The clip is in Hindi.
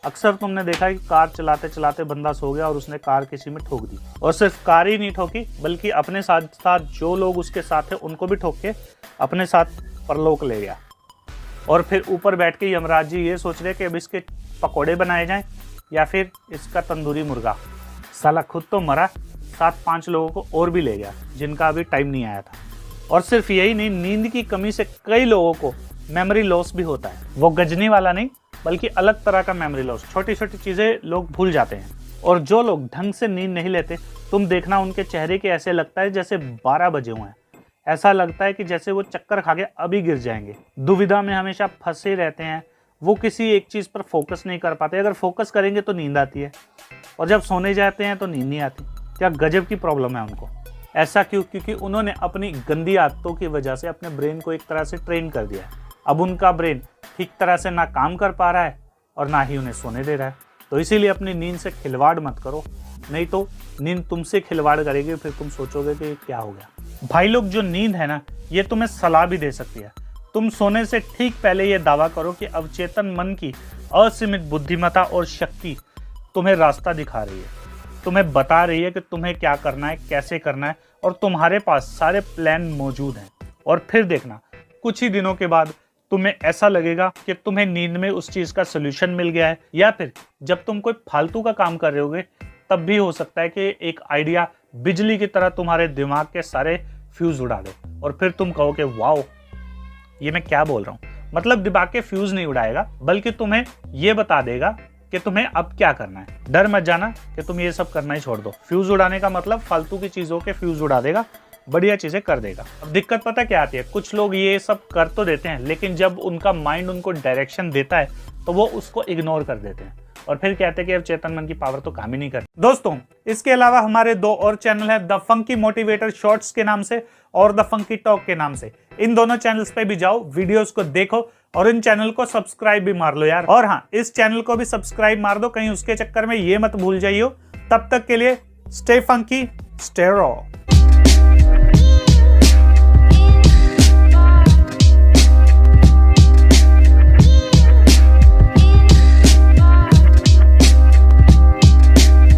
अक्सर तुमने देखा है कि कार चलाते चलाते बंदा सो गया और उसने कार किसी में ठोक दी, और सिर्फ कार ही नहीं ठोकी बल्कि अपने साथ साथ जो लोग उसके साथ थे उनको भी ठोक के अपने साथ परलोक ले गया। और फिर ऊपर बैठ के यमराज जी ये सोच रहे कि अब इसके पकोड़े बनाए जाएं या फिर इसका तंदूरी मुर्गा। साला खुद तो मरा, 7-5 लोगों को और भी ले गया जिनका अभी टाइम नहीं आया था। और सिर्फ यही नहीं, नींद की कमी से कई लोगों को मेमोरी लॉस भी होता है। वो गजनी वाला नहीं बल्कि अलग तरह का मेमोरी लॉस। छोटी छोटी चीज़ें लोग भूल जाते हैं। और जो लोग ढंग से नींद नहीं लेते, तुम देखना उनके चेहरे के ऐसे लगता है जैसे 12 बजे हुए हैं। ऐसा लगता है कि जैसे वो चक्कर खा के अभी गिर जाएंगे। दुविधा में हमेशा फंसे रहते हैं। वो किसी एक चीज़ पर फोकस नहीं कर पाते। अगर फोकस करेंगे तो नींद आती है और जब सोने जाते हैं तो नींद नहीं आती। क्या गजब की प्रॉब्लम है उनको। ऐसा क्यों? क्योंकि उन्होंने अपनी गंदी आदतों की वजह से अपने ब्रेन को एक तरह से ट्रेन कर दिया है। अब उनका ब्रेन ठीक तरह से ना काम कर पा रहा है और ना ही उन्हें सोने दे रहा है। तो इसीलिए अपनी नींद से खिलवाड़ मत करो, नहीं तो नींद तुमसे खिलवाड़ करेगी। फिर तुम सोचोगे कि क्या हो गया। भाई लोग, जो नींद है ना, ये तुम्हें सलाह भी दे सकती है। तुम सोने से ठीक पहले ये दावा करो कि अवचेतन मन की असीमित बुद्धिमत्ता और शक्ति तुम्हें रास्ता दिखा रही है, तुम्हें बता रही है कि तुम्हें क्या करना है, कैसे करना है, और तुम्हारे पास सारे प्लान मौजूद हैं। और फिर देखना, कुछ ही दिनों के बाद तुम्हें ऐसा लगेगा कि तुम्हें नींद में उस चीज़ का सोल्यूशन मिल गया है। या फिर जब तुम कोई फालतू का काम कर रहे होगे तब भी हो सकता है कि एक आइडिया बिजली की तरह तुम्हारे दिमाग के सारे फ्यूज उड़ा दे और फिर तुम कहो कि वाओ, ये मैं क्या बोल रहा हूँ। मतलब दिमाग के फ्यूज नहीं उड़ाएगा बल्कि तुम्हें ये बता देगा कि तुम्हें अब क्या करना है। डर मत जाना कि तुम ये सब करना ही छोड़ दो। फ्यूज उड़ाने का मतलब फालतू की चीज़ों के फ्यूज उड़ा देगा, बढ़िया चीज़ें कर देगा। अब दिक्कत पता क्या आती है, कुछ लोग ये सब कर तो देते हैं लेकिन जब उनका माइंड उनको डायरेक्शन देता है तो वो उसको इग्नोर कर देते हैं और फिर कहते हैं कि अब चेतन मन की पावर तो काम ही नहीं करती। दोस्तों, इसके अलावा हमारे 2 और चैनल है, द फंकी मोटिवेटर शॉर्ट्स के नाम से और द फंकी टॉक के नाम से। इन दोनों चैनल्स पे भी जाओ, वीडियोस को देखो और इन चैनल को सब्सक्राइब भी मार लो यार। और हाँ, इस चैनल को भी सब्सक्राइब मार दो, कहीं उसके चक्कर में ये मत भूल जाइयो। तब तक के लिए स्टे फंकी, स्टे रॉ।